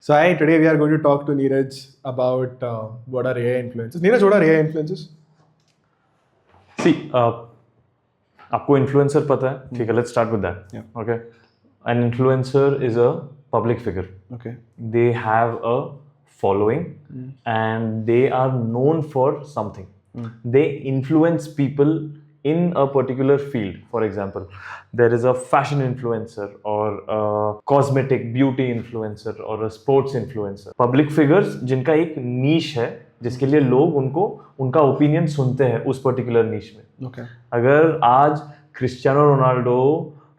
Today we are going to talk to Neeraj about what are AI influences. Neeraj, what are AI influences? See, आपको influencer पता है? ठीक है, let's start with that. Yeah. Okay, an influencer is a public figure. Okay. They have a following, and they are known for something. They influence people in a particular field. For example, there is a fashion influencer or a cosmetic beauty influencer or a sports influencer. Public figures जिनका एक niche है, जिसके लिए लोग उनको उनका opinion सुनते हैं उस पर्टिकुलर नीश में. Okay. अगर आज Cristiano Ronaldo,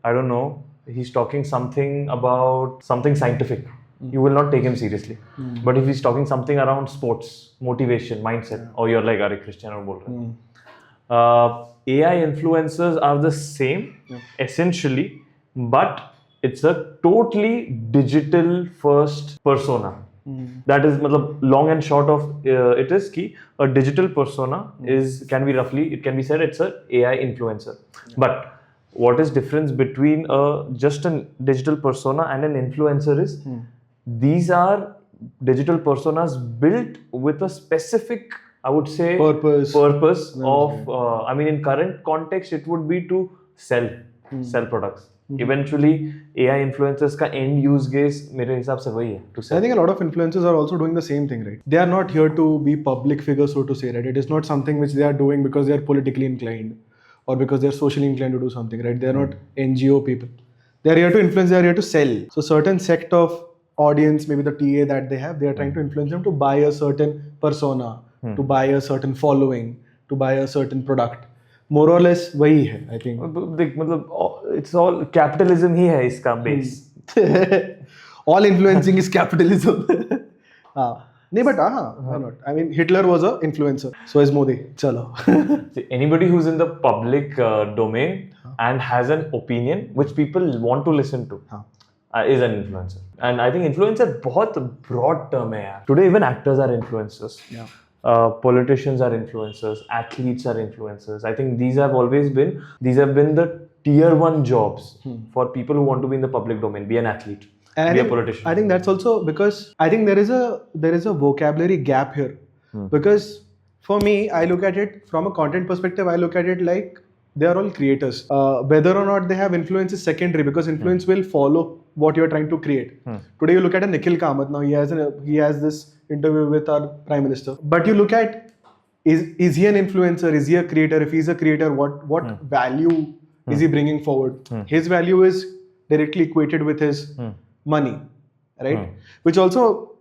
I don't know, he's talking something about something scientific, you will not take him seriously. But if he's talking something around sports, motivation, mindset, or you're like, अरे Cristiano बोल रहे हैं. AI influencers are the same, essentially, but it's a totally digital first persona. That is, long and short of it is कि a digital persona can be said it's a AI influencer. But what is difference between just a digital persona and an influencer is these are digital personas built with a specific, I would say, purpose of I mean, in current context it would be to sell products. Eventually AI influencers का end use case मेरे हिसाब से वही है, to sell. I think a lot of influencers are also doing the same thing, right? They are not here to be public figures, so to say, right? It is not something which they are doing because they are politically inclined or because they are socially inclined to do something, right? They are not NGO people. They are here to influence, they are here to sell. So certain sect of audience, maybe the TA that they have, they are trying to influence them to buy a certain persona, to buy a certain following, to buy a certain product. More or less वही है, I think. It's all capitalism ही है इसका base. All influencing is capitalism. नहीं, but why not? I mean, Hitler was an influencer. So is Modi. Chalo. See, anybody who's in the public domain and has an opinion which people want to listen to is an influencer. And I think influencer बहुत broad term है यार. Today even actors are influencers. Yeah. Politicians are influencers, athletes are influencers. I think these have been the tier 1 jobs for people who want to be in the public domain, be an athlete, be a politician. I think that's also because I think there is a vocabulary gap here. Because for me, I look at it from a content perspective, I look at it like they are all creators. Whether or not they have influence is secondary, because influence will follow what you're trying to create. Today you look at a Nikhil Kamath. Now he has this interview with our Prime Minister. But you look at, is he an influencer? Is he a creator? If he's a creator, what value is he bringing forward? His value is directly equated with his money, right? Which also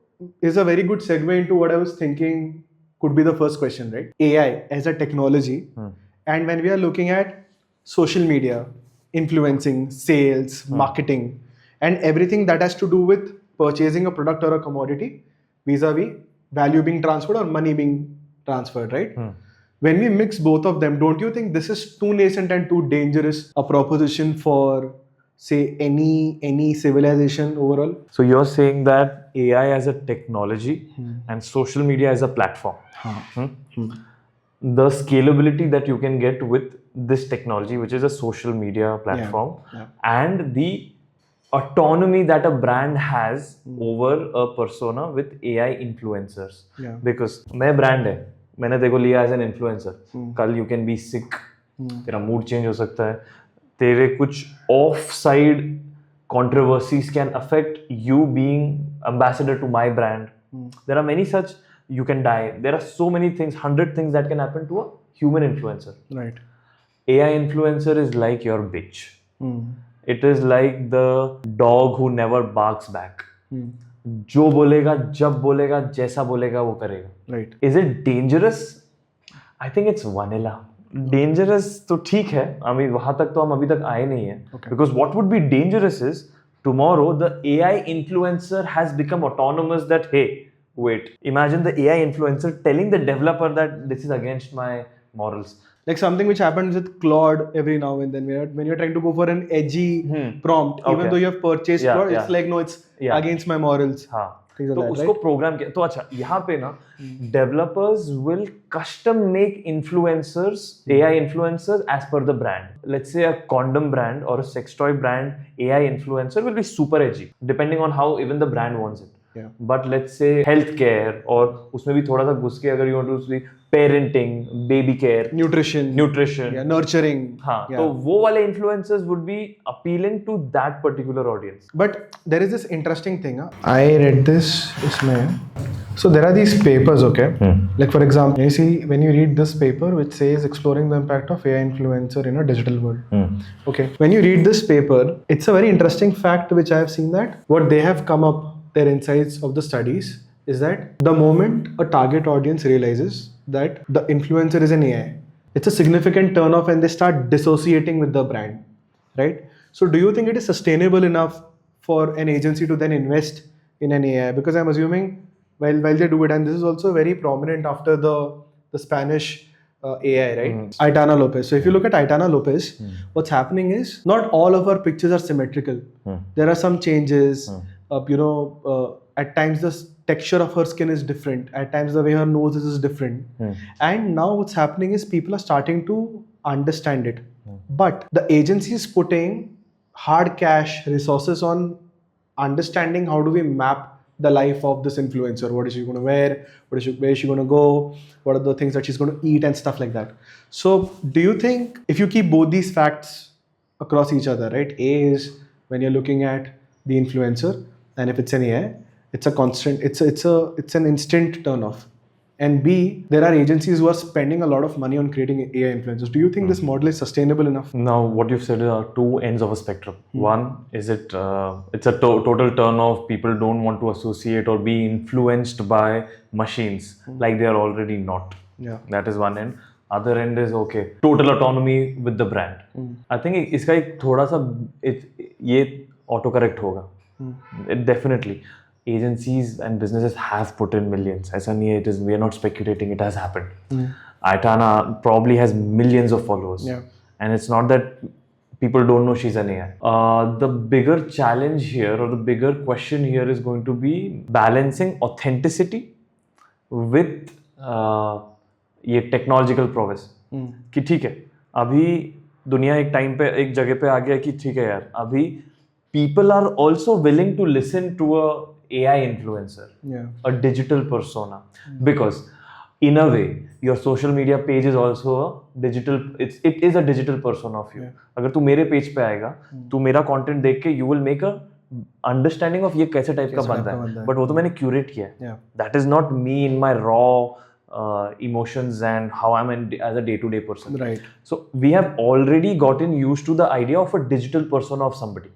is a very good segue into what I was thinking could be the first question, right? AI as a technology. And when we are looking at social media, influencing, sales, marketing, and everything that has to do with purchasing a product or a commodity, vis-a-vis value being transferred or money being transferred, right? When we mix both of them, don't you think this is too nascent and too dangerous a proposition for, say, any civilization overall? So you're saying that AI as a technology and social media as a platform. The scalability that you can get with this technology, which is a social media platform, and the autonomy that a brand has over a persona with AI influencers. Because मैं brand है, मैंने देखो लिया as an influencer. कल you can be sick, तेरा mood change हो सकता है, तेरे कुछ off-side controversies can affect you being ambassador to my brand. There are many such. You can die. There are so many things, 100 things that can happen to a human influencer. Right. AI influencer is like your bitch. It is like the dog who never barks back. जो बोलेगा, जब बोलेगा, जैसा बोलेगा वो करेगा. Right. Is it dangerous? I think it's vanilla. Dangerous तो ठीक है. I mean, वहाँ तक तो हम अभी तक आए नहीं हैं. Because what would be dangerous is tomorrow the AI influencer has become autonomous. That hey, wait, imagine the AI influencer telling the developer that this is against my morals. Like something which happens with Claude every now and then, when you're trying to go for an edgy prompt, even though you have purchased Claude, it's like, no, it's against my morals. Things like तो that, उसको right? Programme किया. तो अच्छा, यहाँ पे ना developers will custom make influencers, AI influencers as per the brand. Let's say a condom brand or a sex toy brand AI influencer will be super edgy, depending on how even the brand wants it. Yeah. But let's say healthcare, और उसमें भी थोड़ा सा घुस के अगर you want to see parenting, baby care, nutrition, yeah, nurturing, हाँ, yeah. तो वो वाले influencers would be appealing to that particular audience. But there is this interesting thing. I read this. So there are these papers, okay? Like for example, you see when you read this paper which says exploring the impact of AI influencer in a digital world. Okay. When you read this paper, it's a very interesting fact which I have seen that what they have come up, their insights of the studies is that the moment a target audience realizes that the influencer is an AI, it's a significant turn off and they start dissociating with the brand, right? So do you think it is sustainable enough for an agency to then invest in an AI? Because I'm assuming while they do it, and this is also very prominent after the Spanish AI, right? Aitana Lopez. So if you look at Aitana Lopez, what's happening is not all of her pictures are symmetrical. There are some changes. At times the texture of her skin is different. At times the way her nose is different. And now what's happening is people are starting to understand it. But the agency is putting hard cash resources on understanding how do we map the life of this influencer. What is she going to wear? Where is she going to go? What are the things that she's going to eat and stuff like that? So do you think if you keep both these facts across each other, right? A is when you're looking at the influencer, and if it's an AI, it's a constant, it's an instant turn off. And B, there are agencies who are spending a lot of money on creating AI influencers. Do you think this model is sustainable enough? Now, what you've said are two ends of a spectrum. One is it's a total turn off. People don't want to associate or be influenced by machines like they are already not. Yeah. That is one end. Other end is okay, total autonomy with the brand. I think इसका एक थोड़ा सा ये autocorrect होगा. Definitely. Agencies and businesses have put in millions. ऐसा नहीं है, we are not speculating, it has happened. Aitana probably has millions of followers. Yeah. And it's not that people don't know she's an AI. The bigger challenge here or the bigger question here is going to be balancing authenticity with ये technological progress कि ठीक है अभी दुनिया एक time पे एक जगह पे आ गया कि ठीक है यार अभी people are also willing to listen to a AI influencer, a digital persona, because in a way your social media page is also a digital, it is a digital persona of you. अगर तू मेरे page पे आएगा तू मेरा content देख के you will make a understanding of ये कैसे टाइप का बंदा है, but वो तो मैंने curate किया है. That is not me in my raw emotions and how I'm as a day-to-day person. Right. So we have already gotten used to the idea of a digital persona of somebody.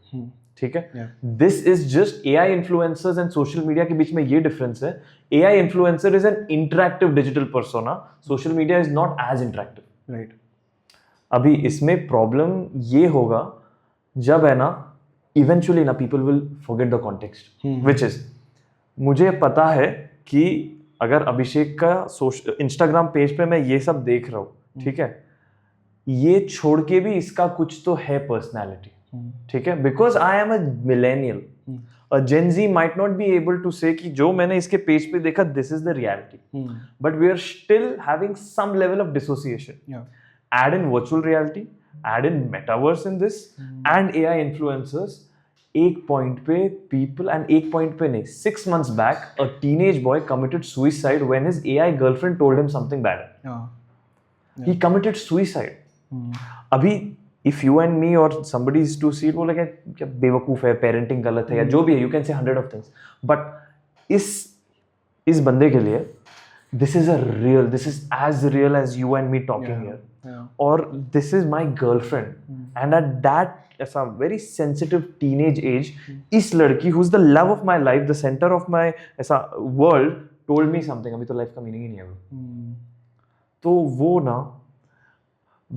ठीक है. This is just AI influencers and social media के बीच में ये difference है. AI influencer is an interactive digital persona. Social media is not as interactive. Right. अभी इसमें problem ये होगा जब है ना eventually ना people will forget the context, which is मुझे पता है कि अगर अभिषेक का Instagram पेज पे मैं ये सब देख रहा हूँ, ठीक है, ये छोड़ के भी इसका कुछ तो है personality. ठीक है, because I am a millennial. A Gen Z might not be able to say कि जो मैंने इसके पेज पे देखा this is the reality. But we are still having some level of dissociation. Add in virtual reality, add in metaverse in this, and AI influencers. एक point पे people, and एक point पे नहीं, 6 months back a teenage boy committed suicide when his AI girlfriend told him something bad. He committed suicide. अभी if you and me or somebody is to see it, वो लगे क्या बेवकूफ है, parenting गलत है या जो भी है, you can say 100 of things. But इस बंदे के लिए this is as real as you and me talking here. Or this is my girlfriend. And at that ऐसा very sensitive teenage age, इस लड़की who's the love of my life, the center of my ऐसा world, told me something. अभी तो life का meaning ही नहीं है वो. तो वो ना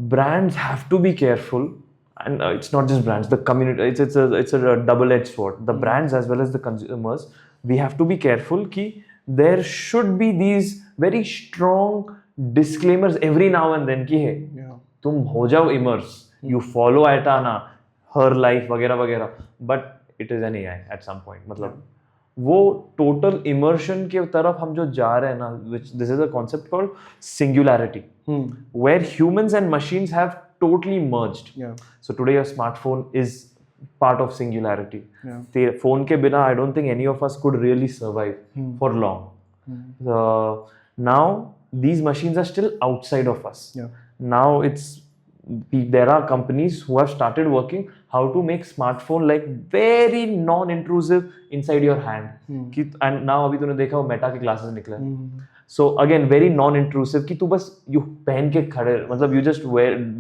brands have to be careful, and it's not just brands, the community, it's a double-edged sword. The brands as well as the consumers, we have to be careful कि there should be these very strong disclaimers every now and then कि hey, तुम हो जाओ immerse, you follow Aitana, her life वगैरह वगैरह, but it is an AI at some point. मतलब वो total immersion के तरफ हम जो जा रहे हैं ना, which this is a concept called singularity, where humans and machines have totally merged. So today your smartphone is part of singularity. Yeah. Phone ke bina, I don't think any of us could really survive for long. Now these machines are still outside of us. Yeah. Now there are companies who have started working how to make smartphone like very non-intrusive inside your hand. And now अभी तूने देखा वो Meta के glasses निकले. So again very non-intrusive कि तू बस you पहन के खड़े मतलब you just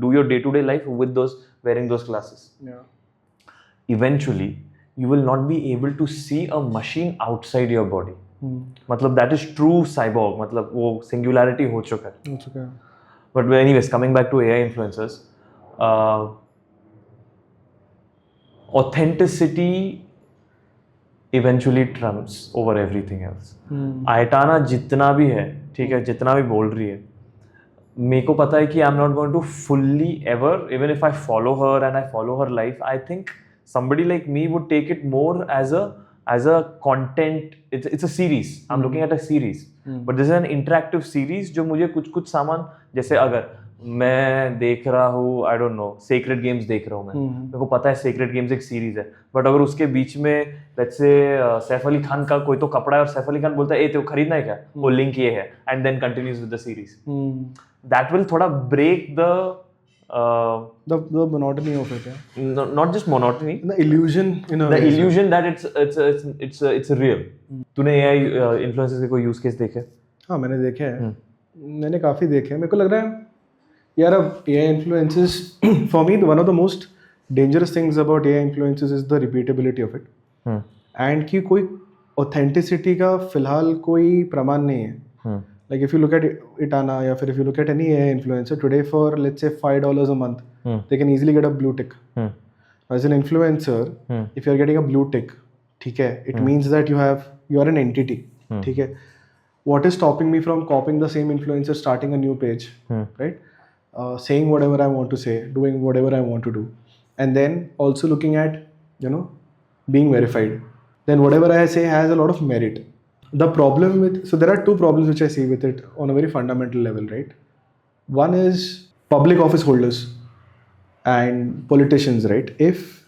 do your day-to-day life with wearing those glasses. Yeah. Eventually you will not be able to see a machine outside your body. मतलब that is true cyborg. मतलब वो singularity हो चुका है. But anyways, coming back to AI influencers, authenticity eventually trumps over everything else. आयटाना जितना भी है, ठीक है, जितना भी बोल रही है, मेरे को पता है कि I'm not going to fully ever, even if I follow her and I follow her life, I think somebody like me would take it more as a content. It's a series. I'm looking at a series. But this is an interactive series जो मुझे कुछ सामान जैसे अगर मैं देख रहा हूँ I don't know Sacred Games देख रहा हूँ मैं मेरे को पता है Sacred Games एक सीरीज है बट अगर उसके बीच में let's say सैफ अली खान का कोई तो कपड़ा है और सैफ अली खान बोलता है ए तेरे को खरीदना है क्या वो लिंक ये है and then continues with the series that will थोड़ा break the monotony of it. Yeah. Not just monotony, the illusion illusion that it's real. तूने AI influencers के कोई use case देखे? हाँ मैंने देखे हैं मैंने काफ़ी देखे हैं मेरे को लग रहा है यार अब AI influences for me one of the most dangerous things about AI influences is the repeatability of it and कि कोई authenticity का फिलहाल कोई प्रमाण नहीं है. Like if you look at Itana या फिर if you look at any AI influencer today for let's say $5 a month, they can easily get a blue tick. As an influencer, if you are getting a blue tick, ठीक है, it means that you are an entity. ठीक है. What is stopping me from copying the same influencer, starting a new page, right? Saying whatever I want to say, doing whatever I want to do, and then also looking at being verified. Then whatever I say has a lot of merit. The problem so there are two problems which I see with it on a very fundamental level, right? One is public office holders and politicians, right? If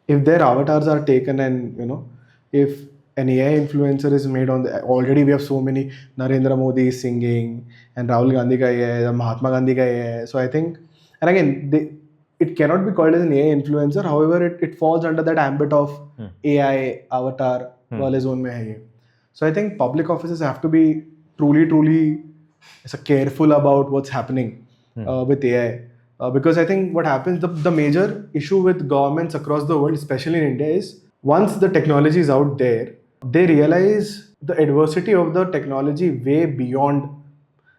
their avatars are taken and if an AI influencer is made on already we have so many Narendra Modi is singing and Rahul Gandhi ka hai, Mahatma Gandhi ka hai. So I think, and again it cannot be called as an AI influencer, however it falls under that ambit of AI avatar wale zone mein hai ye. So I think public offices have to be truly careful about what's happening with AI. Because I think what happens, the major issue with governments across the world, especially in India, is once the technology is out there, they realize the adversity of the technology way beyond.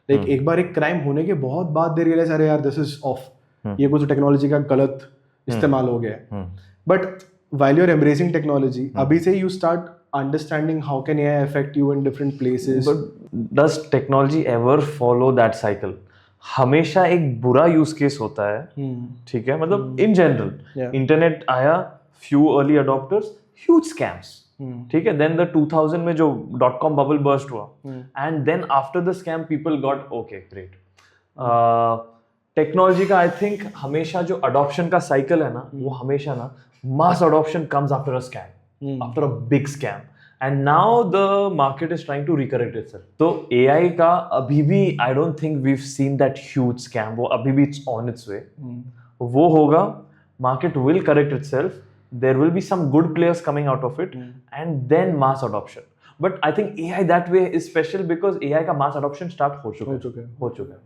Like एक बार एक crime होने के बहुत बाद they realize अरे यार this is off. ये कुछ technology का गलत इस्तेमाल हो गया है. But while you're embracing technology, अभी से you start understanding how can AI affect you in different places. But does technology ever follow that cycle? हमेशा एक बुरा यूज केस होता है ठीक है मतलब इन जनरल इंटरनेट आया few early adopters huge scams ठीक है then the 2000 में जो .com bubble burst हुआ and then after the scam people got okay great technology का आई थिंक हमेशा जो अडॉप्शन का साइकिल है ना वो हमेशा ना mass adoption comes after a scam after a big scam and now the market is trying to recorrect itself. So AI का अभी भी I don't think we've seen that huge scam. वो अभी भी it's on its way. वो होगा, market will correct itself. There will be some good players coming out of it and then mass adoption. But I think AI that way is special because AI का mass adoption start हो चुका है.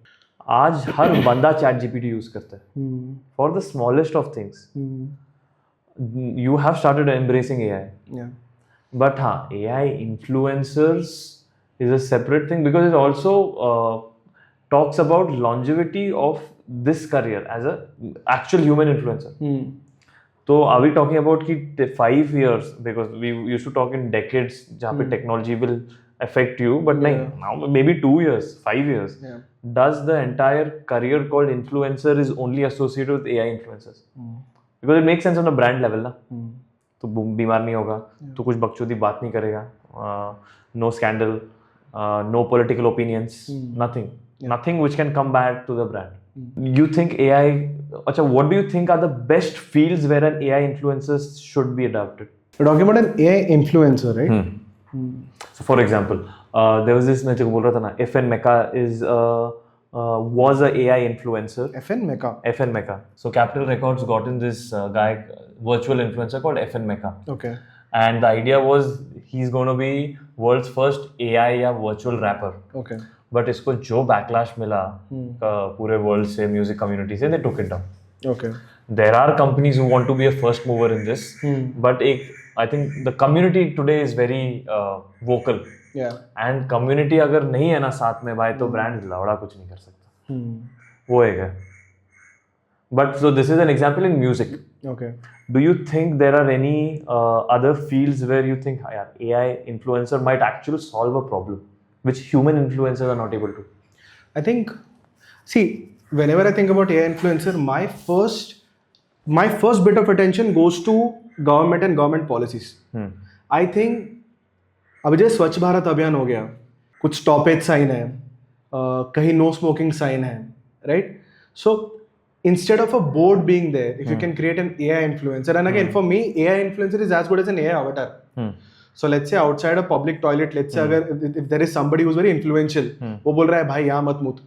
आज हर बंदा chat GPT use करता है for the smallest of things. You have started embracing AI. Yeah. But AI influencers is a separate thing because it also talks about longevity of this career as a actual human influencer. So are we talking about 5 years because we used to talk in decades जहाँ पे technology will affect you but now maybe 2 years 5 years does the entire career called influencer is only associated with AI influencers because it makes sense on a brand level ना तो बीमार नहीं होगा तो कुछ बकचोदी बात नहीं करेगा no scandal no political opinions nothing which can come back to the brand You think AI? Acha, what do you think are the best fields where an AI influencer should be adopted? We're talking about an AI influencer, right? So, for example, there was this मैं जो बोल रहा था ना, FN Mecca was a AI influencer. FN Mecca. FN Mecca. So Capital Records got in this guy, virtual influencer called FN Mecca. Okay. And the idea was he's going to be world's first AI या virtual rapper. Okay. But इसको जो backlash मिला पूरे world से, music community से, they took it down. Okay. There are companies who want to be a first mover in this, but I think the community today is very vocal. Yeah. And community अगर नहीं है ना साथ में भाई तो brand लौड़ा कुछ नहीं कर सकता. वो एक है. But so this is an example in music. Okay. Do you think there are any other fields where you think AI influencer might actually solve a problem which human influencers are not able to? I think, see, whenever I think about AI influencer, my first bit of attention goes to government and government policies. I think अभी जैसे स्वच्छ भारत अभियान हो गया, कुछ stoppage sign है, कहीं no smoking sign है, right? So instead of a board being there, if you can create an AI influencer, and again for me AI influencer is as good as an AI avatar. So let's say outside a public toilet, let's say अगर if there is somebody who's very influential, वो बोल रहा है भाई यहाँ मत मूत,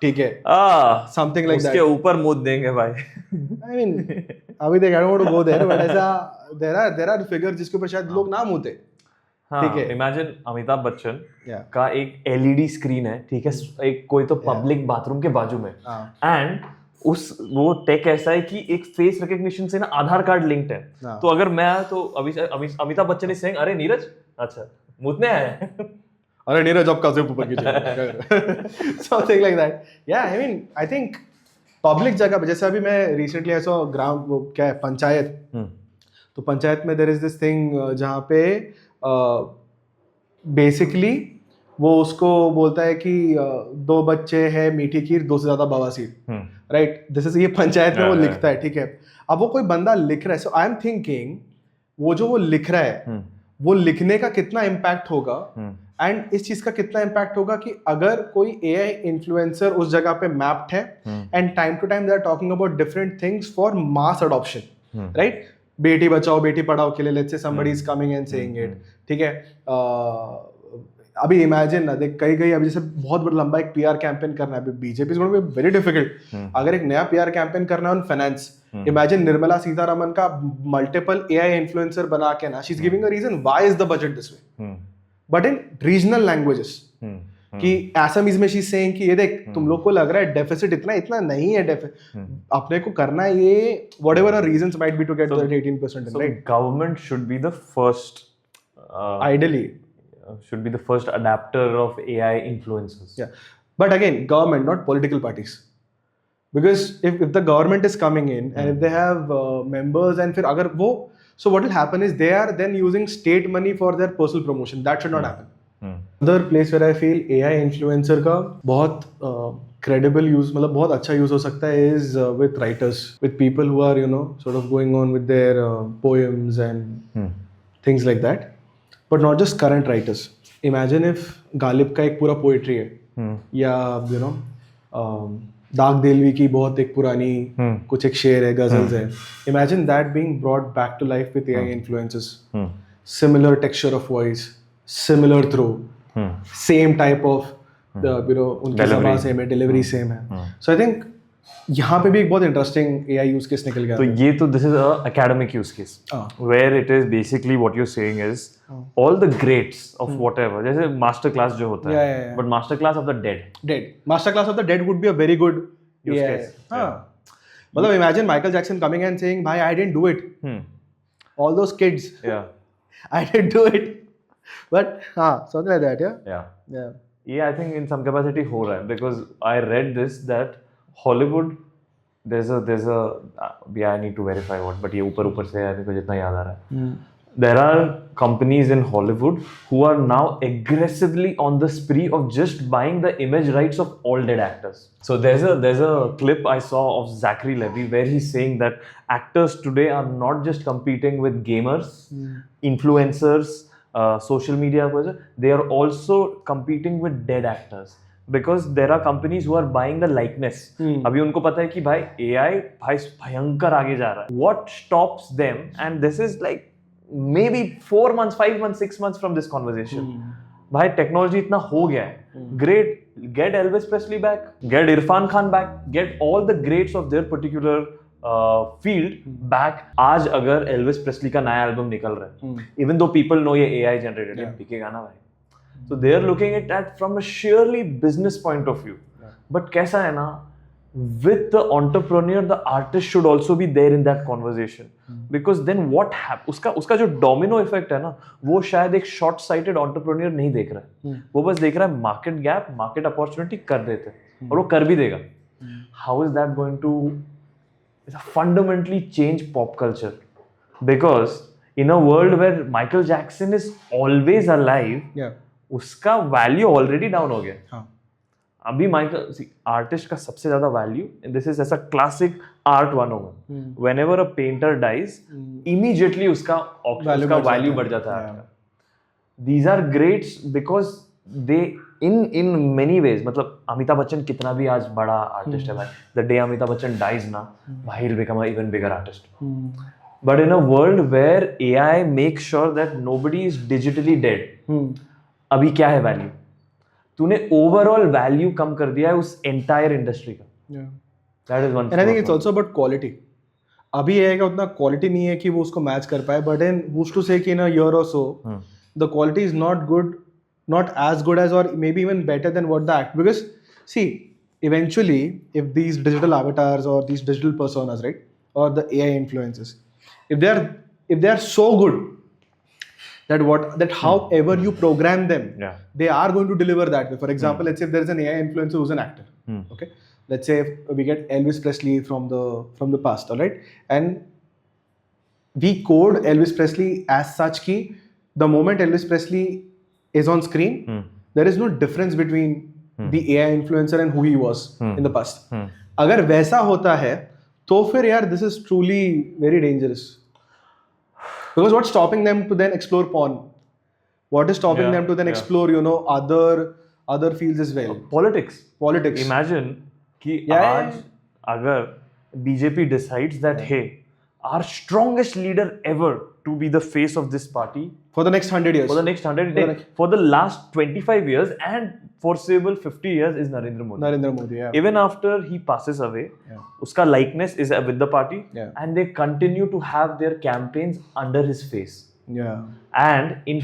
ठीक है, something like that. उसके ऊपर मूत देंगे भाई. I mean अभी देख I don't want to go there, but ऐसा there are figures जिसके ऊपर शायद लोग ना मूते. ठीक है. Imagine अमिताभ बच्चन का एक LED स्क्रीन है, ठीक है, एक कोई तो पब्लिक बाथरूम के बाजू में, एंड वो टेक ऐसा है कि एक फेस रिकग्निशन से ना आधार कार्ड लिंक्ड है. तो अगर मैं तो अमिताभ बच्चन इज सेइंग अरे नीरज अच्छा मुतने आए अरे नीरज अब कैसे ऊपर कीजिए something like that. Yeah I mean I think public जगह पे, जैसे अभी मैं रिसेंटली ऐसा ग्राम वो क्या है पंचायत, तो पंचायत में देयर इज दिस थिंग जहाँ पे बेसिकली वो उसको बोलता है कि 2 बच्चे हैं मीठी खीर 2 से ज्यादा बवासीर, राइट? दिस इज ये पंचायत में वो लिखता है, ठीक है. अब वो कोई बंदा लिख रहा है, सो आई एम थिंकिंग वो जो वो लिख रहा है वो लिखने का कितना इम्पैक्ट होगा, एंड इस चीज का कितना इम्पैक्ट होगा कि अगर कोई एआई इन्फ्लुएंसर उस जगह पे मैप्ड है and time to time they are talking about different things for mass adoption, right? बेटी बचाओ बेटी पढ़ाओ के लिए let's say somebody is coming and saying it, ठीक है. अभी इमेजिन ना देख कहीं अभी जैसे बहुत बड़ा लंबा एक पीआर कैंपेन करना है, BJP is going to be very difficult. अगर एक नया पीआर कैंपेन करना है on finance, imagine Nirmala Sitharaman का मल्टीपल एआई इन्फ्लुएंसर बना के ना she is giving a reason why is the budget this way, but in regional languages, कि असमीज में शी इज सेइंग कि ये देख तुम लोग को लग रहा है डेफिसिट इतना नहीं है, अपने को करना है ये whatever our reasons might be to get that 18%, right? Government should be the first ideally should be the first adapter of AI influencers. Yeah, but again government, not political parties, because if the government is coming in and if they have members and फिर अगर वो, so what will happen is they are then using state money for their personal promotion. That should not happen. Another place where I feel AI influencer का बहुत credible use, मतलब बहुत अच्छा use हो सकता है is with writers, with people who are sort of going on with their poems and things like that. But not just current writers. Imagine if Ghalib का एक पूरा पोइट्री है, या दाग देलवी की बहुत एक पुरानी कुछ एक शेर है, गजल्स है. Imagine that being brought back to life with AI influences. Similar texture of voice, similar throw, same type of उनकी ज़बान सेम है, डिलीवरी सेम है. So I think यहाँ पे भी एक बहुत इंटरेस्टिंग AI यूज केस निकल गया. तो ये तो this is a academic use case where it is basically what you are saying is all the greats of whatever, जैसे मास्टर क्लास जो होता है, but master class of the dead master class of the dead would be a very good use case. मतलब imagine Michael Jackson coming and saying भाई I didn't do it, all those kids I didn't do it, but something like that. Yeah, I think in some capacity हो रहा है, because I read this that Hollywood, there's a I need to verify what, but ये ऊपर से यार मुझे जितना याद आ रहा है, there are companies in Hollywood who are now aggressively on the spree of just buying the image rights of all dead actors. So there's a clip I saw of Zachary Levi where he's saying that actors today are not just competing with gamers, influencers, social media, they are also competing with dead actors. because there are companies who are buying the likeness. अभी उनको पता है कि भाई AI भाई भयंकर आगे जा रहा है. What stops them? And this is like maybe 4 months, 5 months, 6 months from this conversation. भाई टेक्नोलॉजी इतना हो गया है. Great, get Elvis Presley back, get Irfan Khan back, get all the greats of their particular field back. आज अगर Elvis Presley का नया album निकल रहा है, even though people know ये AI generated है, बिकेगा ना भाई. So they are looking at that from a sheerly business point of view. But कैसा है ना, with the entrepreneur, the artist should also be there in that conversation. Because then what happens? उसका जो domino effect है ना, वो शायद एक short sighted entrepreneur नहीं देख रहा है. वो बस देख रहा है market gap, market opportunity कर देते हैं, और वो कर भी देगा. How is that going to fundamentally change pop culture? Because in a world where Michael Jackson is always alive, उसका वैल्यू ऑलरेडी डाउन हो गया. अभी माइकल आर्टिस्ट का सबसे ज्यादा वैल्यू, दिस इज ऐसा classic art 101, whenever a painter dies immediately उसका value बढ़ जाता है. These are greats because they in many ways, मतलब अमिताभ बच्चन कितना भी आज बड़ा आर्टिस्ट है भाई, the day Amitabh Bachchan dies ना, भाई will become a even bigger artist. But in a world where AI makes sure that nobody is digitally dead, अभी क्या है वैल्यू? तूने ओवरऑल वैल्यू कम कर दिया है उस एंटायर इंडस्ट्री का. That is one. And I think it's also about quality. अभी AI का उतना क्वालिटी नहीं है कि वो उसको मैच कर पाए, but in who's to say कि in a year or so the quality is not good, not as good as, or maybe even better than what the act. Because see, eventually if these digital avatars or these digital personas, right, or the AI influencers, if they are so good that however you program them, they are going to deliver that way. For example, let's say if there is an AI influencer who's an actor, okay, let's say we get Elvis Presley from the past, all right, and we code Elvis Presley as such ki the moment Elvis Presley is on screen, there is no difference between the AI influencer and who he was in the past. अगर वैसा होता है तो फिर यार this is truly very dangerous. Because what's stopping them to then explore porn? What is stopping them to then explore, other fields as well? Politics. Imagine कि आज अगर BJP decides that hey, our strongest leader ever to be the face of this party for the next 100 years, for the last 25 years and foreseeable 50 years is Narendra Modi. Yeah. Even after he passes away, uska likeness is with the party, and they continue to have their campaigns under his face. And in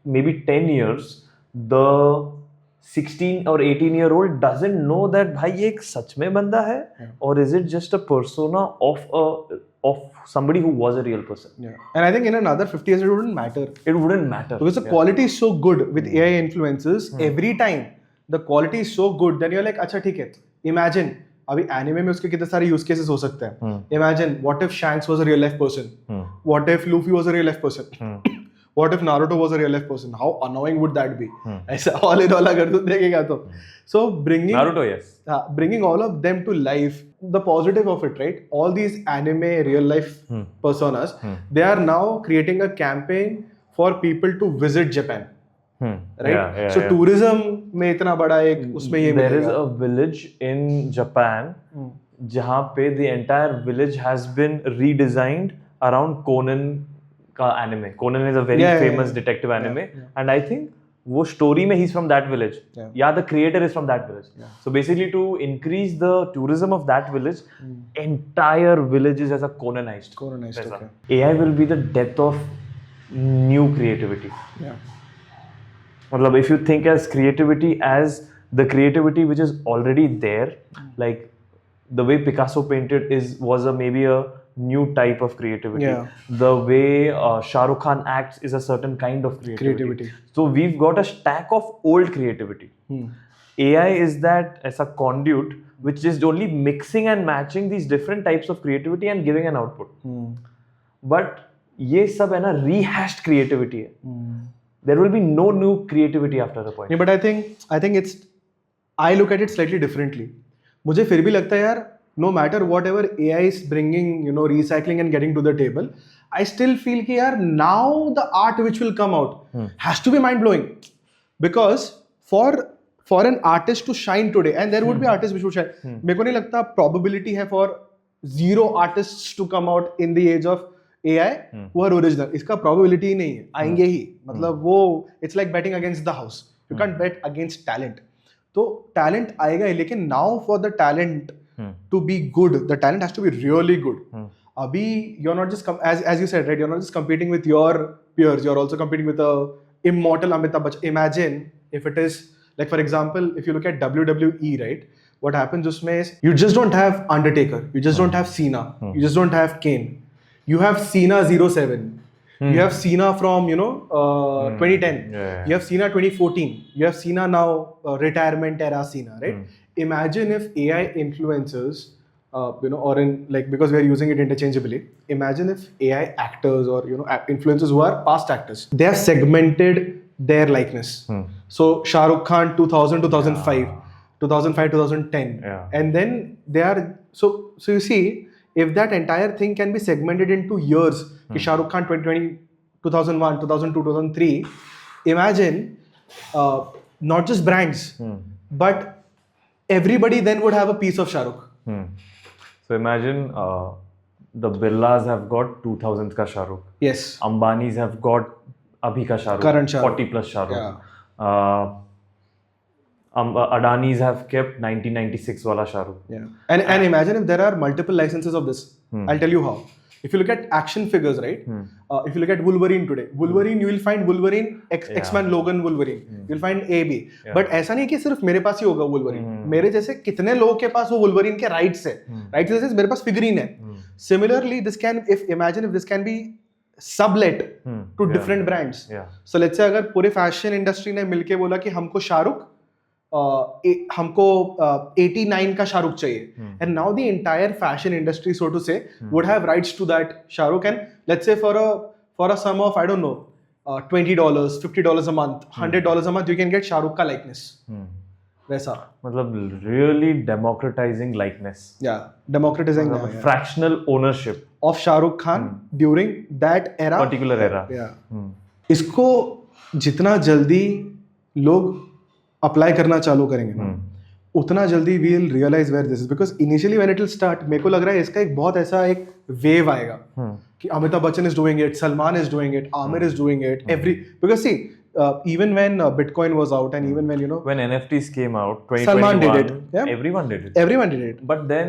maybe 10 years, the 16 or 18-year-old doesn't know that bhai ye ek sach mein banda hai, or is it just a persona of somebody who was a real person. And I think in another 50 years it wouldn't matter. Because the quality is so good with AI influencers. Every time the quality is so good, then you're like, अच्छा ठीक है. Imagine अभी anime में उसके कितने सारे use cases हो सकते हैं. Imagine what if Shanks was a real life person? What if Luffy was a real life person? What if Naruto was a real life person? How annoying would that be? ऐसा all in all अगर तू देखेगा तो. So bringing Naruto, yes. Bringing all of them to life, the positive of it, right? All these anime real life personas, they are now creating a campaign for people to visit Japan. Right? So tourism में इतना बड़ा एक उसमें ये There is a village in Japan जहाँ पे the entire village has been redesigned around Conan का anime. Conan is a very famous detective anime, and I think वो story में he's from that village. The creator is from that village. So basically to increase the tourism of that village, entire village is as a Conanized. Okay. AI will be the death of new creativity. If you think as creativity as the creativity which is already there, like the way Picasso painted was maybe a new type of creativity. The way Shah Rukh Khan acts is a certain kind of creativity. So we've got a stack of old creativity. AI is that as a conduit which is only mixing and matching these different types of creativity and giving an output. But ये सब है ना rehashed creativity है. There will be no new creativity after the point. But I think I look at it slightly differently. मुझे फिर भी लगता है यार, no matter whatever AI is bringing, recycling and getting to the table, I still feel कि यार now the art which will come out has to be mind blowing. Because for for an artist to shine today, and there would be artists which would shine. मेरे को नहीं लगता probability है for 0 artists to come out in the age of AI who are original. इसका probability ही नहीं है, आएंगे ही. मतलब वो it's like betting against the house. You can't bet against talent. तो talent आएगा ही, लेकिन now for the talent to be good, the talent has to be really good. Abhi, you're not just as you said, right? You're not just competing with your peers. You're also competing with a immortal Amitabh Bachchan. Imagine if it is like, for example, if you look at WWE, right? What happens usme is you just don't have Undertaker. You just don't have Cena. You just don't have Kane. You have Cena 07. You have Cena from 2010. You have Cena 2014. You have Cena now, retirement era Cena, right? Imagine if AI influencers. Or in like, because we are using it interchangeably. Imagine if AI actors or influencers who are past actors, they have segmented their likeness. So Shah Rukh Khan 2000, 2005, 2005, 2010, and then they are so you see, if that entire thing can be segmented into years, Shah Rukh Khan 2020, 2001, 2002, 2003. Imagine not just brands, but everybody then would have a piece of Shah Rukh. So imagine the Birlas have got 2000s ka Shah Rukh. Yes. Ambanis have got abhi ka Shah Rukh. Current Shah Rukh. 40 plus Shah Rukh. Yeah. Adanis have kept 1996 wala Shah Rukh. Yeah. And imagine if there are multiple licenses of this. I'll tell you how. If you look at action figures, right? If you look at Wolverine today, Wolverine, you will find Wolverine, X-Men Logan Wolverine. You'll find AB. But ऐसा नहीं कि सिर्फ मेरे पास ही होगा Wolverine. मेरे जैसे कितने लोगों के पास वो Wolverine के rights है. Rights जैसे मेरे पास figurine है. Similarly, imagine if this can be sublet to different brands. So let's say अगर पूरे fashion industry ने मिलके बोला कि हमको शाहरुख हमको 89 का शाहरुख चाहिए, and now the entire fashion industry, so to say, would have rights to that shahrukh, and let's say for a sum of, I don't know, $20, $50 a month, $100 a month, you can get shahrukh ka likeness. वैसा मतलब really democratizing likeness. Yeah, democratizing fractional ownership of Shah Rukh Khan during that era, particular era. इसको जितना जल्दी लोग apply करना चालू करेंगे ना, उतना जल्दी we will realise where this is, because initially when it will start, मेरे को लग रहा है इसका एक बहुत ऐसा एक वेव आएगा कि Amitabh Bachchan is doing it, Salman is doing it, Aamir is doing it, every, because see even when Bitcoin was out, and even when when NFTs came out, 2021, Salman did it. Yeah? Everyone did it. But then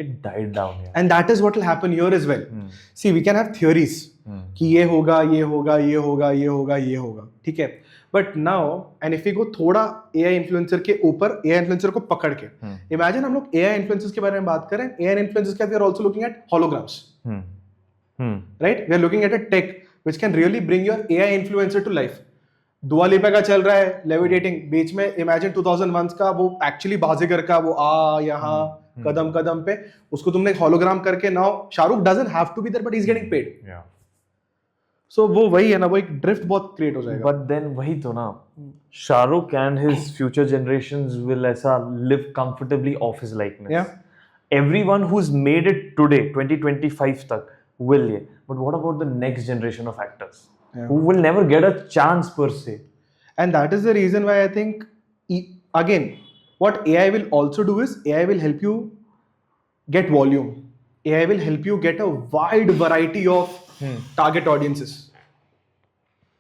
it died down. And that is what will happen here as well. See, we can have theories कि ये होगा, ये होगा, ये होगा, ये होगा, ये होगा, ठीक है. But now, and if we go थोड़ा AI influencer के ऊपर, AI influencer को पकड़ के, imagine हम लोग AI influencers के बारे में बात करें. AI influencers के बाद we are also looking at holograms. Right? We are looking at a tech which can really bring your AI influencer to life. दुआ लिपा का चल रहा है लेविटेटिंग, बीच में इमेजिन 2001 का वो एक्चुअली बाजीगर का वो यहाँ कदम कदम पे उसको तुमने हॉलोग्राम करके, now Shahrukh doesn't have to be there but he is getting paid. So वो वही है ना, वो एक ड्रिफ्ट बहुत क्रिएट हो जाएगा. बट देन वही तो ना, Shahrukh and his future generations will ऐसा live comfortably off his likeness. Everyone who is made it today 2025 तक will ये, but what about the next generation of actors who will never get a chance per se? And that is the reason why I think, again, what AI will also do is AI will help you get volume. AI will help you get a wide variety of target audiences.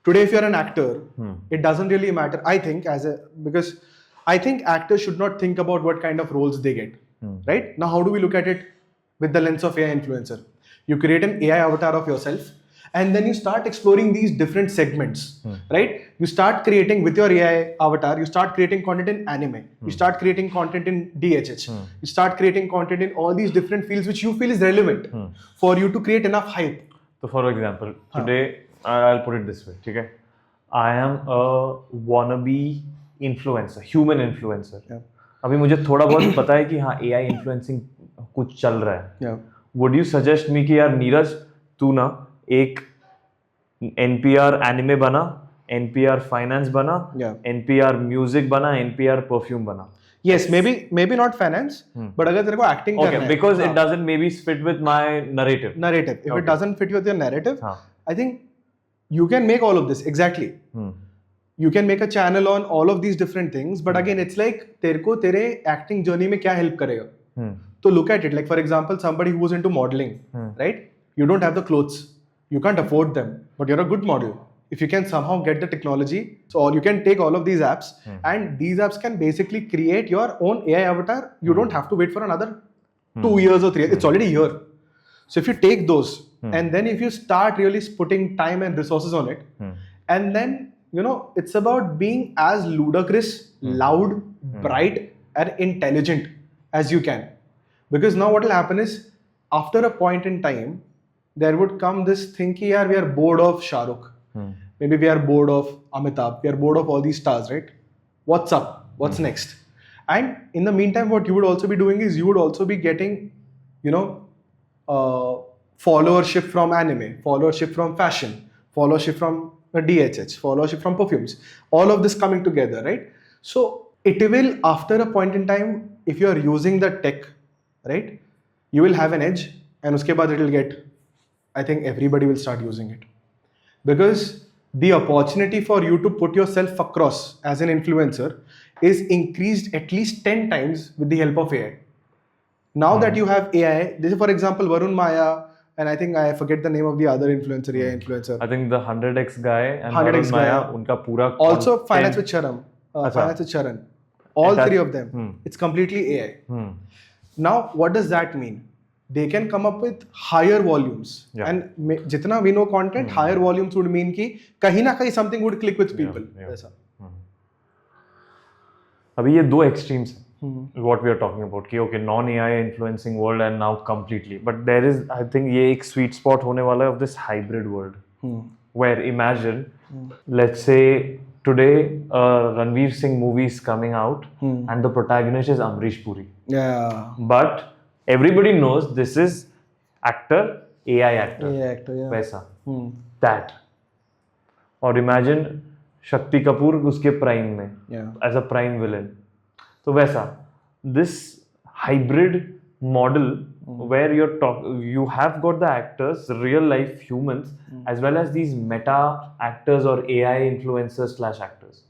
Today, if you're an actor, it doesn't really matter, I think, because I think actors should not think about what kind of roles they get. Right? Now, how do we look at it with the lens of AI influencer? You create an AI avatar of yourself, and then you start exploring these different segments, right? You start creating with your AI avatar, you start creating content in anime, you start creating content in DHH, you start creating content in all these different fields which you feel is relevant for you to create enough hype. So for example, today, I'll put it this way, okay? I am a wannabe influencer, human influencer. अभी मुझे थोड़ा बहुत पता है कि हाँ AI influencing कुछ चल रहा है. Would you suggest me कि यार नीरज तू ना एक NPR एनिमे बना, NPR फाइनेंस बना, NPR म्यूजिक बना, NPR परफ्यूम बना? Yes, maybe not finance, but अगर तेरे को एक्टिंग करना है, because it doesn't maybe fit with my narrative. If it doesn't fit with your narrative, I think you can make all of this exactly. You can make a channel on all of these different things, but again, it's like तेरे को तेरे acting journey में क्या help करेगा? So look at it, like for example, somebody who's into modeling, right? You don't have the clothes, you can't afford them, but you're a good model. If you can somehow get the technology, so you can take all of these apps, and these apps can basically create your own AI avatar. You don't have to wait for another 2 years or 3 years. It's already here. So if you take those, and then if you start really putting time and resources on it, and then it's about being as ludicrous, loud, bright, and intelligent as you can. Because now what will happen is, after a point in time, there would come this thing ki yaar, we are bored of Shah Rukh. Maybe we are bored of Amitabh. We are bored of all these stars, right? What's up? What's next? And in the meantime, what you would also be doing is you would also be getting, followership from anime, followership from fashion, followership from DHH, followership from perfumes, all of this coming together, right? So it will, after a point in time, if you are using the tech, right, you will have an edge, and uske baad it will get, I think everybody will start using it, because the opportunity for you to put yourself across as an influencer is increased at least 10 times with the help of AI. Now that you have AI, this is for example Varun Maya, and I think I forget the name of the other influencer, AI influencer. I think the 100x guy and 100x Varun Maya, guy. unka pura Also content. Finance with Charan. Finance with Charan. All three of them. It's completely AI. Now, what does that mean? They can come up with higher volumes. Yeah. And jitna we know content, higher volumes would mean ki kahin na kahin something would click with people. ऐसा. अभी ये दो extremes हैं. What we are talking about कि okay, non-AI influencing world and now completely. But there is, I think ये एक sweet spot होने वाला है of this hybrid world. Where imagine, let's say today Ranveer Singh movie is coming out and the protagonist is Amrish Puri. Yeah. But everybody knows this is actor, AI actor. AI actor, yeah. वैसा. That. और imagine Shakti Kapoor उसके prime में. Yeah. As a prime villain. तो वैसा. This hybrid model where you have got the actors, real life humans, as well as these meta actors or AI influencers / actors,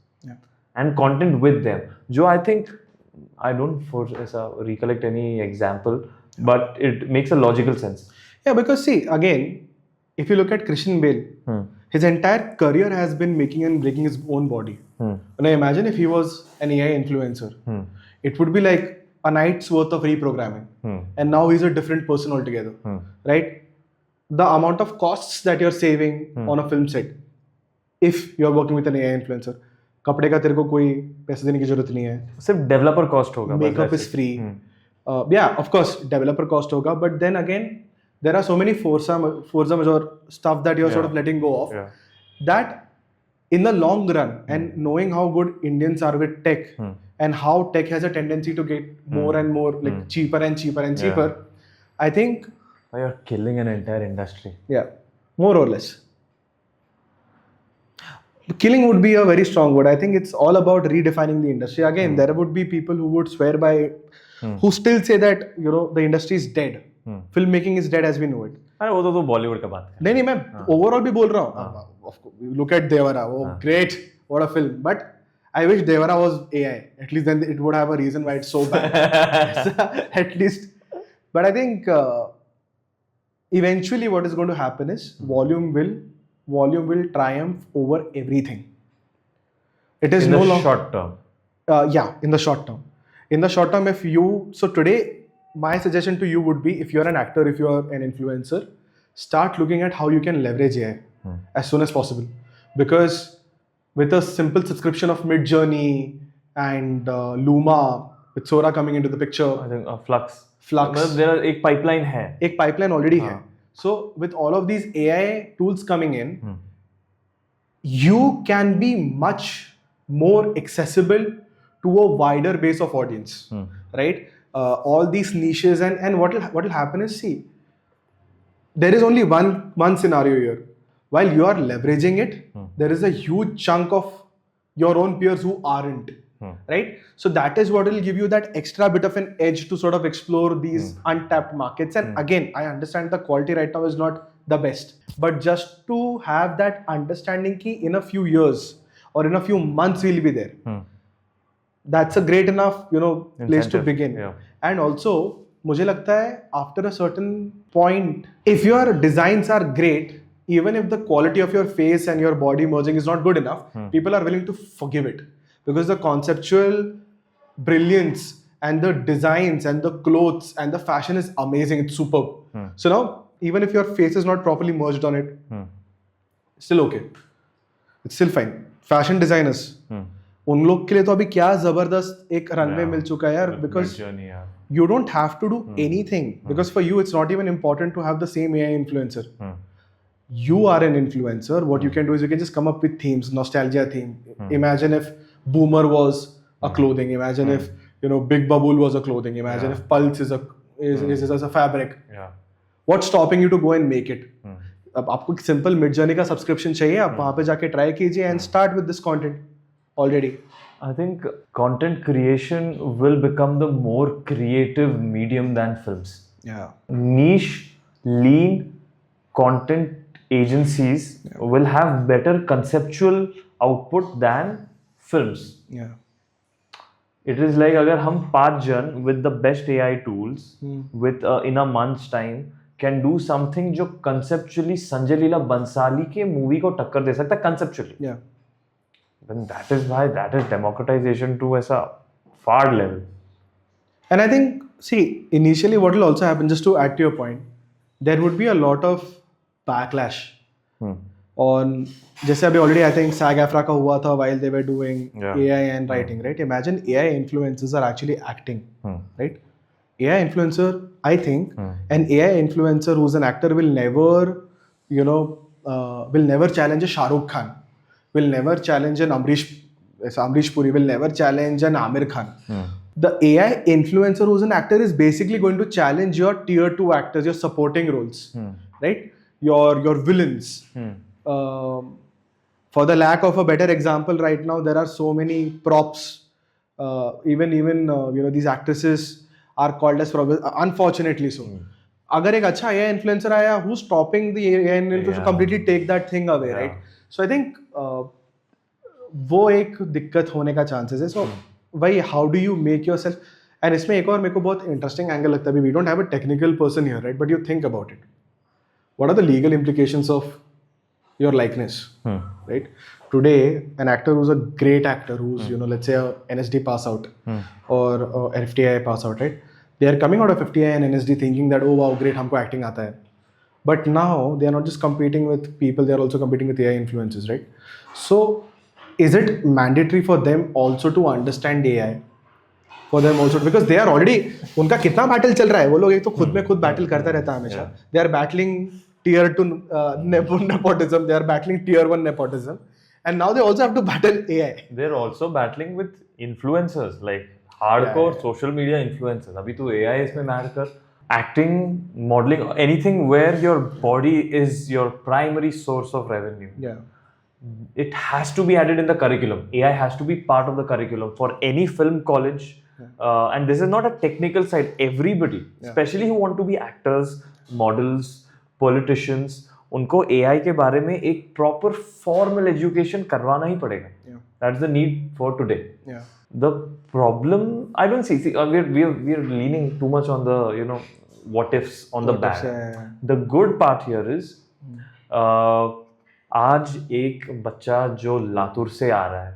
and content with them. Jo I think, I don't recollect any example, but it makes a logical sense. Yeah, because see, again, if you look at Christian Bale, his entire career has been making and breaking his own body. And I imagine if he was an AI influencer, it would be like a night's worth of reprogramming. And now he's a different person altogether, right? The amount of costs that you're saving on a film set, if you're working with an AI influencer, कपड़े का तेरे को कोई पैसे देने की जरूरत नहीं है, सिर्फ डेवलपर कॉस्ट होगा, makeup is free. Yeah, of course developer cost होगा, but then again there are so many force majeure stuff that you're sort of letting go of, that in the long run, and knowing how good Indians are with tech, and how tech has a tendency to get more and more like cheaper and cheaper and cheaper, I think you're killing an entire industry. Yeah, more or less. Killing would be a very strong word. I think it's all about redefining the industry. Again, there would be people who would swear by, who still say that the industry is dead. Filmmaking is dead as we know it. अरे वो तो बॉलीवुड का बात है. नहीं मैं overall भी बोल रहा हूँ. Look at Devara. Oh, great, what a film. But I wish Devara was AI. At least then it would have a reason why it's so bad. At least. But I think eventually what is going to happen is volume will triumph over everything. It is no longer short term. In the short term. In the short term, so today, my suggestion to you would be, if you're an actor, if you're an influencer, start looking at how you can leverage AI as soon as possible. Because with a simple subscription of Midjourney and Luma, with Sora coming into the picture, I think Flux. There are एक pipeline है. एक pipeline already है. So with all of these AI tools coming in, you can be much more accessible to a wider base of audience, right? All these niches, and what will happen is, see, there is only one scenario here. While you are leveraging it, there is a huge chunk of your own peers who aren't, right? So that is what will give you that extra bit of an edge to sort of explore these untapped markets. And again, I understand the quality right now is not the best, but just to have that understanding key in a few years or in a few months we'll be there. That's a great enough, place to begin. Yeah. And also, मुझे लगता है after a certain point, if your designs are great, even if the quality of your face and your body merging is not good enough, people are willing to forgive it because the conceptual brilliance and the designs and the clothes and the fashion is amazing. It's superb. So now, even if your face is not properly merged on it, still okay. It's still fine. Fashion designers, उन लोग के लिए तो अभी क्या जबरदस्त एक runway मिल चुका है यार, because you don't have to do anything, because for you it's not even important to have the same AI influencer. You are an influencer. What you can do is you can just come up with themes, nostalgia theme. Imagine if Boomer was a clothing. Imagine if Big Babool was a clothing. Imagine if Pulse is a fabric. What's stopping you to go and make it? अब आपको एक simple mid journey का subscription चाहिए, आप वहाँ पे जाके try कीजिए and start with this content already. I think content creation will become the more creative medium than films. Yeah. Niche, lean content agencies will have better conceptual output than films. Yeah. It is like अगर हम 5 जन with the best AI tools with in a month's time can do something जो conceptually Sanjay Leela Bhansali के movie को टक्कर दे सकता है conceptually. Yeah. Then that is why that is democratization to a far level. And I think, see, initially what will also happen, just to add to your point, there would be a lot of backlash on, जैसे अभी already I think SAG-AFTRA का हुआ था while they were doing AI and writing, right? Imagine AI influencers are actually acting, right? AI influencer, I think, an AI influencer who's an actor will never, will never challenge a Shah Rukh Khan. Will never challenge an Amrish Puri, will never challenge an Amir Khan. The AI influencer who's an actor is basically going to challenge your tier 2 actors, your supporting roles, right? Your villains. For the lack of a better example, right now there are so many props. Even these actresses are called as props, unfortunately so. अगर एक अच्छा AI influencer आया, who's stopping the AI influencer to completely take that thing away, right? So I think वो एक दिक्कत होने का chances है. सो भाई how do you make your self, and इसमें एक और मेरे को बहुत इंटरेस्टिंग एंगल लगता है. We don't have a technical person here, right, but you think about it. What are the legal implications of your likeness, right? Today an actor who's a great actor, who's let's say a NSD pass out or FTI pass out, right? They are coming out of FTI and NSD thinking that, oh wow, great, हमको acting आता है. But now they are not just competing with people, they are also competing with AI influencers, right? So is it mandatory for them also to understand AI? For them also, because they are already, उनका कितना battle चल रहा है, वो लोग एक तो खुद में खुद बैटल करता रहता है हमेशा. They are battling tier 2 nepotism, they are battling tier 1 nepotism, and now they also have to battle AI. They are also battling with influencers, like hardcore social media influencers. अभी तो AI इसमें match कर. Acting, modeling, anything where your body is your primary source of revenue. Yeah. It has to be added in the curriculum. AI has to be part of the curriculum for any film college. And this is not a technical side. Everybody, especially who want to be actors, models, politicians, उनको AI के बारे में एक proper formal education करवाना ही पड़ेगा. That's the need for today. Yeah. The problem, I don't see we're leaning too much on the what ifs on the bad. The good part here is आज एक बच्चा जो लातूर से आ रहा है,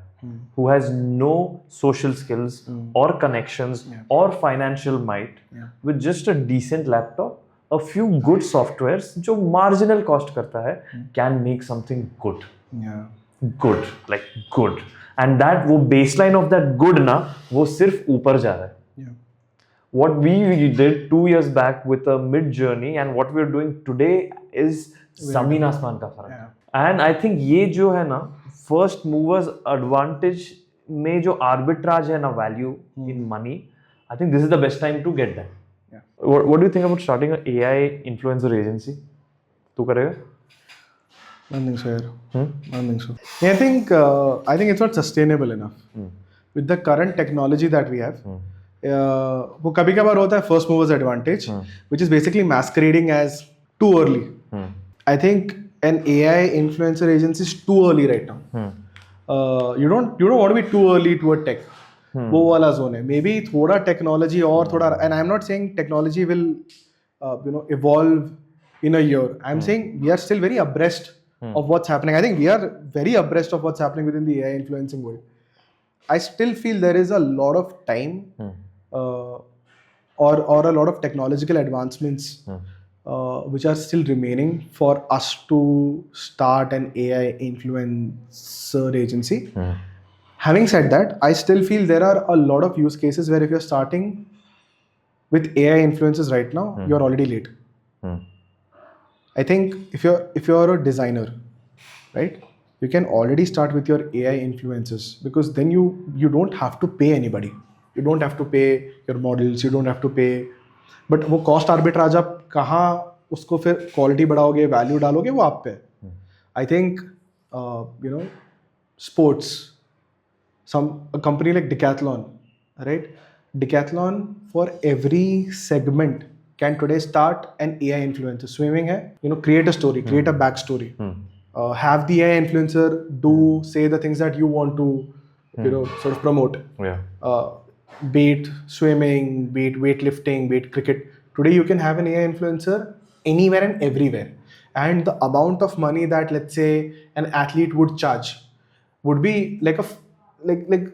who has no social skills or connections or financial might, with just a decent laptop, a few good softwares जो marginal cost करता है, can make something good. Good, like good. And that वो baseline of that good ना, वो सिर्फ ऊपर जा रहा है. What we did 2 years back with a mid journey and what we're doing today is ज़मीन आसमान का फर्क. And I think ये जो है ना, first movers advantage में जो arbitrage है ना, value in money, I think this is the best time to get that. What do you think about starting an AI influencer agency? तू करेगा? I don't think so, yaar. I don't think so. I think it's not sustainable enough. With the current technology that we have, वो कभी कभार होता है first movers advantage, which is basically masquerading as too early. I think an AI influencer agency is too early right now. you don't want to be too early toward tech. वो वाला zone है. Maybe थोड़ा technology और थोड़ा, and I'm not saying technology will evolve in a year. I'm saying we are still very abreast of what's happening. I think we are very abreast of what's happening within the AI influencing world. I still feel there is a lot of time or a lot of technological advancements which are still remaining for us to start an AI influencer agency. Having said that, I still feel there are a lot of use cases where if you're starting with AI influencers right now, you're already late. I think if you're a designer, right, you can already start with your AI influencers, because then you don't have to pay anybody. You don't have to pay your models, you don't have to pay. But वो cost arbitrage आप कहाँ उसको फिर quality बढ़ाओगे, value डालोगे, वो आप पे है. I think sports, a company like Decathlon, right? Decathlon for every segment can today start an AI influencer. Swimming hai, create a story, create a backstory. Have the AI influencer say the things that you want to sort of promote. Be it swimming, be it weightlifting, be it cricket. Today you can have an AI influencer anywhere and everywhere. And the amount of money that, let's say, an athlete would charge would be like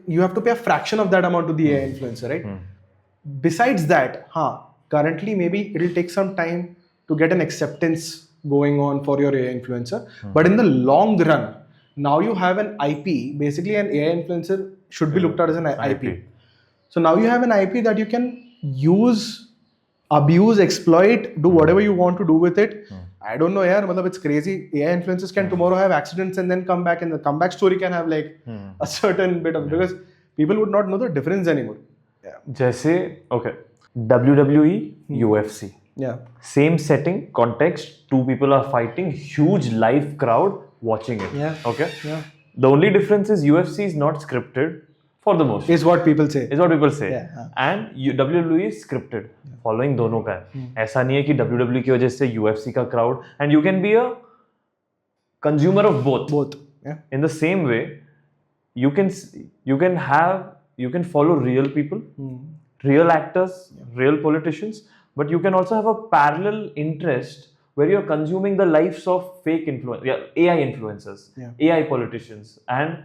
you have to pay a fraction of that amount to the AI influencer, right? Besides that, currently maybe it'll take some time to get an acceptance going on for your AI influencer. But in the long run, now you have an IP. Basically, an AI influencer should be looked at as an IP. So now you have an IP that you can use, abuse, exploit, do whatever you want to do with it. I don't know, yaar, it's crazy. AI influencers can tomorrow have accidents and then come back, and the comeback story can have like a certain bit of, because people would not know the difference anymore. Jaise, okay, WWE, UFC. Same setting, context, two people are fighting, huge live crowd watching it. Okay? The only difference is UFC is not scripted for the most. Is what people say. And WWE is scripted. Following दोनों का है. ऐसा नहीं है कि WWE की वजह से UFC का crowd, and you can be a consumer of both. In the same way, you can follow real people, real actors, real politicians, but you can also have a parallel interest where you're consuming the lives of fake AI influencers, AI politicians. And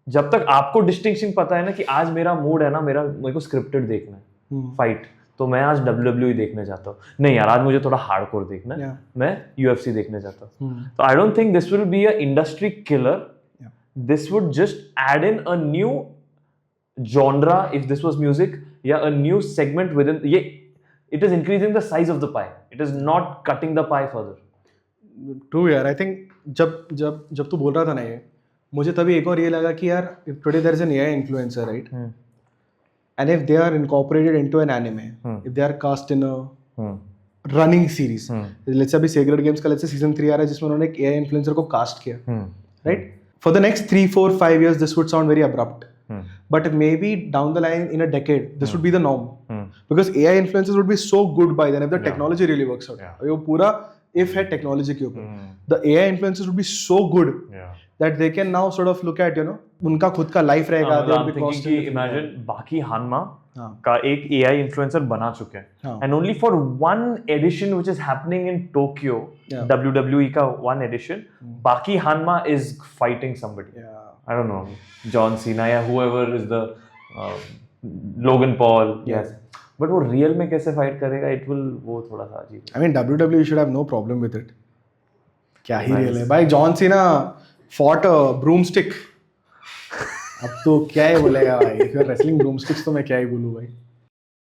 जब तक आपको distinction पता है ना कि आज मेरा mood है ना, मेरे को स्क्रिप्टेड देखना है फाइट, तो मैं आज WWE देखने जाता हूँ. नहीं यार, आज मुझे थोड़ा हार्डकोर देखना है, मैं UFC देखने जाता हूँ. तो I don't think this will be a industry killer. This would just add in a new genre if this was music, a new segment within. It is increasing the size of the pie. It is not cutting the pie further. True यार. I think जब तू बोल रहा था ना ये, मुझे तभी एक और ये लगा कि यार, if today there is an AI influencer, right? And if they are incorporated into an anime, if they are cast in a running series, let's say अभी Sacred Games का season 3 आ रहा है जिसमें उन्होंने एक AI influencer को cast किया, right? For the next 3, 4, 5 years, this would sound very abrupt. But maybe down the line, in a decade, this would be the norm. Because AI influencers would be so good by then if the technology really works out. वो पूरा if है technology के ऊपर. The AI influencers would be so good that they can now sort of look at, उनका खुद का life रहेगा. I'm thinking कि imagine बाकी हानमा का एक AI influencer बना चुके हैं. And only for one edition which is happening in Tokyo, WWE का one edition, बाकी हानमा is fighting somebody. I don't know, John Cena या whoever is the Logan Paul. Yes. But वो real में कैसे fight करेगा? It will, वो थोड़ा सा अजीब. I mean, WWE should have no problem with it. क्या ही real है भाई. John Cena fought a broomstick. अब तो क्या ही बोलेगा भाई. If you are wrestling broomsticks तो मैं क्या ही बोलूँ भाई.